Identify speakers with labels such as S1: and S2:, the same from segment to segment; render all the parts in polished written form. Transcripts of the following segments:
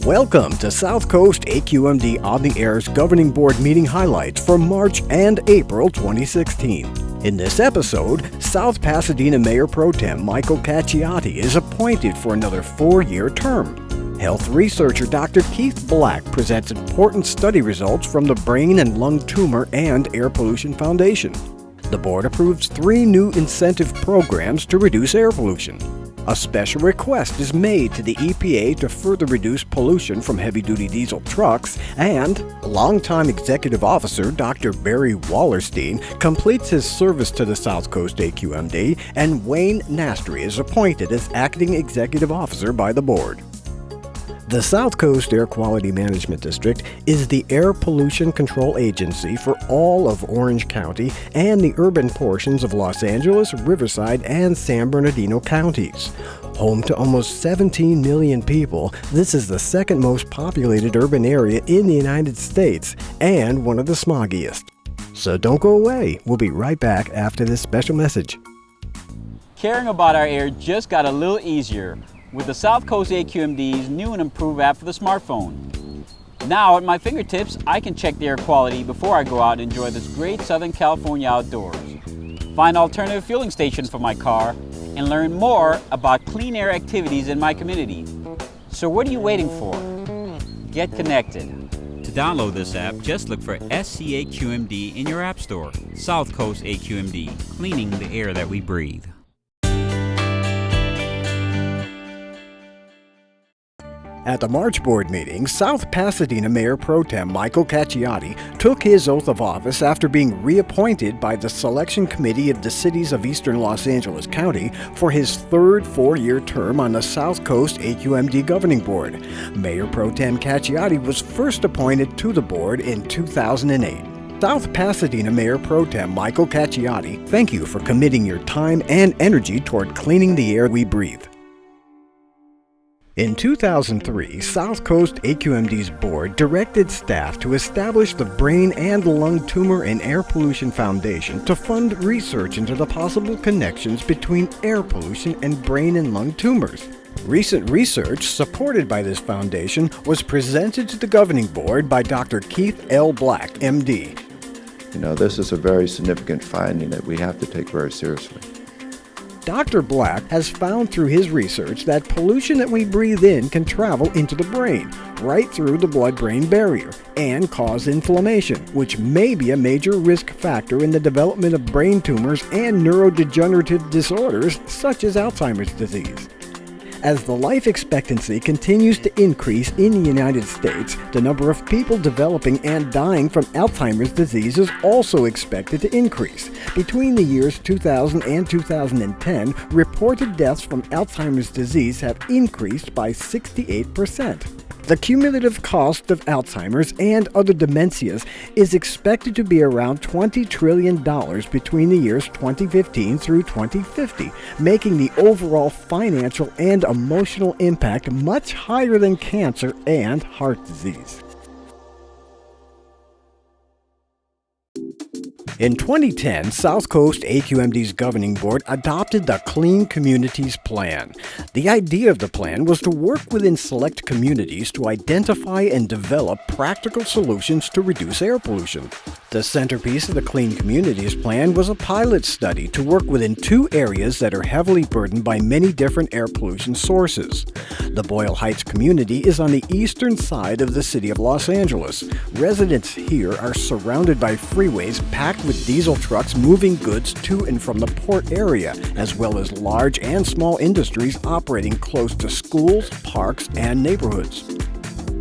S1: Welcome to South Coast AQMD On the Air's Governing Board meeting highlights for March and April 2016. In this episode, South Pasadena Mayor Pro Tem Michael Cacciotti is appointed for another 4-year term. Health researcher Dr. Keith Black presents important study results from the Brain and Lung Tumor and Air Pollution Foundation. The board approves 3 new incentive programs to reduce air pollution. A special request is made to the EPA to further reduce pollution from heavy-duty diesel trucks, and longtime executive officer Dr. Barry Wallerstein completes his service to the South Coast AQMD, and Wayne Nastri is appointed as acting executive officer by the board. The South Coast Air Quality Management District is the air pollution control agency for all of Orange County and the urban portions of Los Angeles, Riverside, and San Bernardino counties. Home to almost 17 million people, this is the second most populated urban area in the United States and one of the smoggiest. So don't go away. We'll be right back after this special message.
S2: Caring about our air just got a little easier with the South Coast AQMD's new and improved app for the smartphone. Now at my fingertips, I can check the air quality before I go out and enjoy this great Southern California outdoors, find alternative fueling stations for my car, and learn more about clean air activities in my community. So what are you waiting for? Get connected. To download this app, just look for SCAQMD in your app store. South Coast AQMD, cleaning the air that we breathe.
S1: At the March board meeting, South Pasadena Mayor Pro Tem Michael Cacciotti took his oath of office after being reappointed by the Selection Committee of the Cities of Eastern Los Angeles County for his third 4-year term on the South Coast AQMD Governing Board. Mayor Pro Tem Cacciotti was first appointed to the board in 2008. South Pasadena Mayor Pro Tem Michael Cacciotti, thank you for committing your time and energy toward cleaning the air we breathe. In 2003, South Coast AQMD's board directed staff to establish the Brain and Lung Tumor and Air Pollution Foundation to fund research into the possible connections between air pollution and brain and lung tumors. Recent research supported by this foundation was presented to the governing board by Dr. Keith L. Black, MD.
S3: This is a very significant finding that we have to take very seriously.
S1: Dr. Black has found through his research that pollution that we breathe in can travel into the brain, right through the blood-brain barrier, and cause inflammation, which may be a major risk factor in the development of brain tumors and neurodegenerative disorders such as Alzheimer's disease. As the life expectancy continues to increase in the United States, the number of people developing and dying from Alzheimer's disease is also expected to increase. Between the years 2000 and 2010, reported deaths from Alzheimer's disease have increased by 68%. The cumulative cost of Alzheimer's and other dementias is expected to be around $20 trillion between the years 2015 through 2050, making the overall financial and emotional impact much higher than cancer and heart disease. In 2010, South Coast AQMD's governing board adopted the Clean Communities Plan. The idea of the plan was to work within select communities to identify and develop practical solutions to reduce air pollution. The centerpiece of the Clean Communities Plan was a pilot study to work within 2 areas that are heavily burdened by many different air pollution sources. The Boyle Heights community is on the eastern side of the city of Los Angeles. Residents here are surrounded by freeways packed with diesel trucks moving goods to and from the port area, as well as large and small industries operating close to schools, parks, and neighborhoods.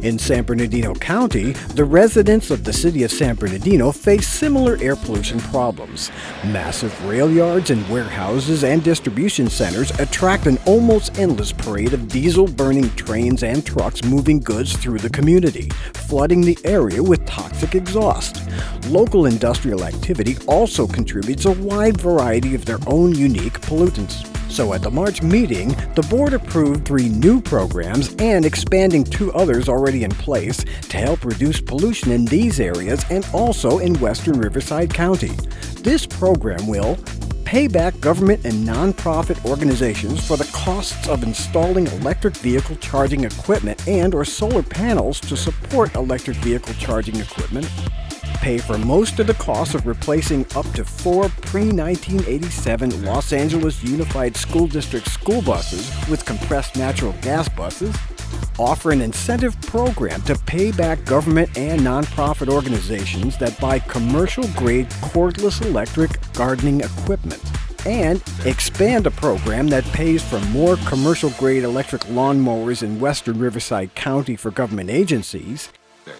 S1: In San Bernardino County, the residents of the city of San Bernardino face similar air pollution problems. Massive rail yards and warehouses and distribution centers attract an almost endless parade of diesel-burning trains and trucks moving goods through the community, flooding the area with toxic exhaust. Local industrial activity also contributes a wide variety of their own unique pollutants. So at the March meeting, the board approved 3 new programs and expanding 2 others already in place to help reduce pollution in these areas and also in western Riverside County. This program will pay back government and nonprofit organizations for the costs of installing electric vehicle charging equipment and/or solar panels to support electric vehicle charging equipment, pay for most of the cost of replacing up to 4 pre-1987 Los Angeles Unified School District school buses with compressed natural gas buses, offer an incentive program to pay back government and nonprofit organizations that buy commercial-grade cordless electric gardening equipment, and expand a program that pays for more commercial-grade electric lawnmowers in western Riverside County for government agencies.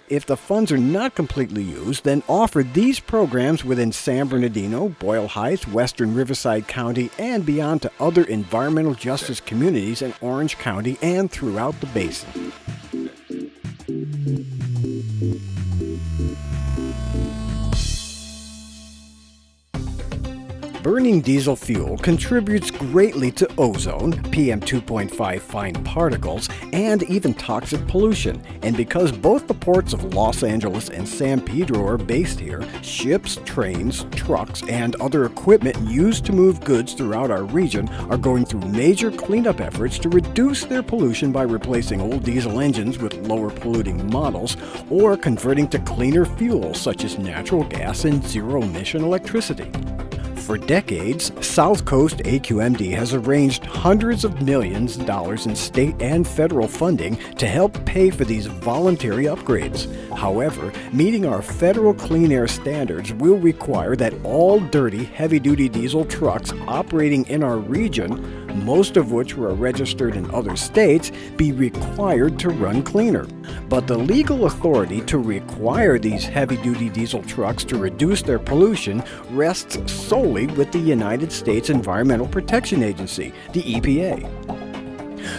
S1: If the funds are not completely used, then offer these programs within San Bernardino, Boyle Heights, western Riverside County, and beyond to other environmental justice communities in Orange County and throughout the basin. Burning diesel fuel contributes greatly to ozone, PM 2.5 fine particles, and even toxic pollution. And because both the ports of Los Angeles and San Pedro are based here, ships, trains, trucks, and other equipment used to move goods throughout our region are going through major cleanup efforts to reduce their pollution by replacing old diesel engines with lower polluting models or converting to cleaner fuels such as natural gas and zero-emission electricity. For decades, South Coast AQMD has arranged hundreds of millions of dollars in state and federal funding to help pay for these voluntary upgrades. However, meeting our federal clean air standards will require that all dirty, heavy-duty diesel trucks operating in our region, most of which were registered in other states, be required to run cleaner. But the legal authority to require these heavy-duty diesel trucks to reduce their pollution rests solely with the United States Environmental Protection Agency, the EPA.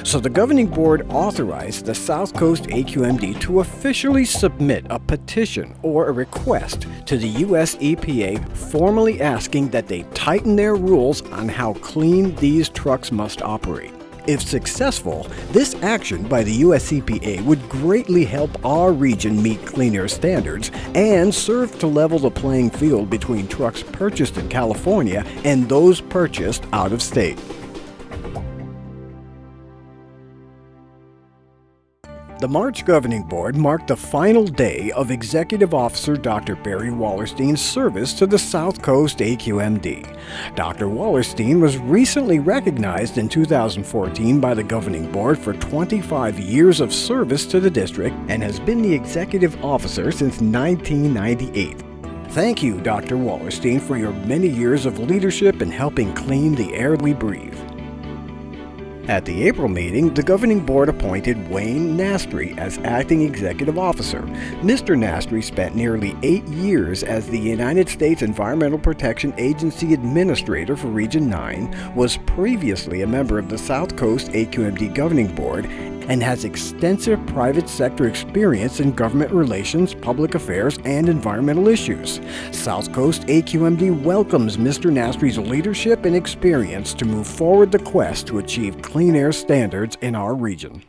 S1: So the governing board authorized the South Coast AQMD to officially submit a petition or a request to the U.S. EPA formally asking that they tighten their rules on how clean these trucks must operate. If successful, this action by the U.S. EPA would greatly help our region meet clean air standards and serve to level the playing field between trucks purchased in California and those purchased out of state. The March Governing Board marked the final day of Executive Officer Dr. Barry Wallerstein's service to the South Coast AQMD. Dr. Wallerstein was recently recognized in 2014 by the Governing Board for 25 years of service to the district and has been the Executive Officer since 1998. Thank you, Dr. Wallerstein, for your many years of leadership in helping clean the air we breathe. At the April meeting, the Governing Board appointed Wayne Nastri as acting executive officer. Mr. Nastri spent nearly 8 years as the United States Environmental Protection Agency Administrator for Region 9, was previously a member of the South Coast AQMD Governing Board, and has extensive private sector experience in government relations, public affairs, and environmental issues. South Coast AQMD welcomes Mr. Nastri's leadership and experience to move forward the quest to achieve clean air standards in our region.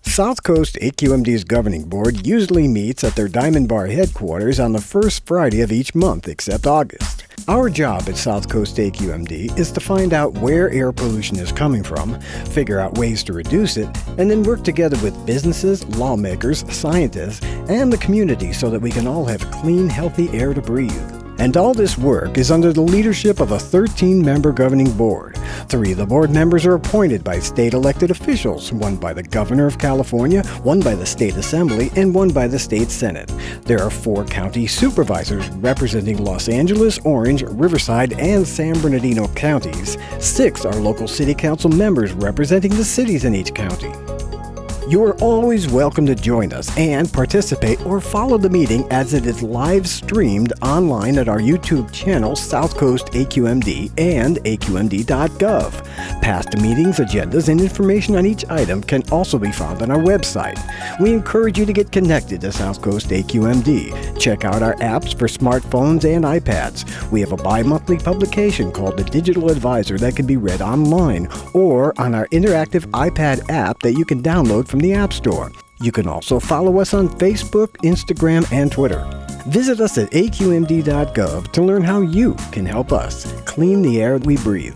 S1: South Coast AQMD's Governing Board usually meets at their Diamond Bar headquarters on the first Friday of each month, except August. Our job at South Coast AQMD is to find out where air pollution is coming from, figure out ways to reduce it, and then work together with businesses, lawmakers, scientists, and the community so that we can all have clean, healthy air to breathe. And all this work is under the leadership of a 13-member governing board. 3 of the board members are appointed by state elected officials, 1 by the Governor of California, 1 by the State Assembly, and 1 by the State Senate. There are 4 county supervisors representing Los Angeles, Orange, Riverside, and San Bernardino counties. 6 are local city council members representing the cities in each county. You are always welcome to join us and participate or follow the meeting as it is live streamed online at our YouTube channel, South Coast AQMD and aqmd.gov. Past meetings, agendas, and information on each item can also be found on our website. We encourage you to get connected to South Coast AQMD. Check out our apps for smartphones and iPads. We have a bi-monthly publication called The Digital Advisor that can be read online or on our interactive iPad app that you can download from the App Store. You can also follow us on Facebook, Instagram, and Twitter. Visit us at aqmd.gov to learn how you can help us clean the air we breathe.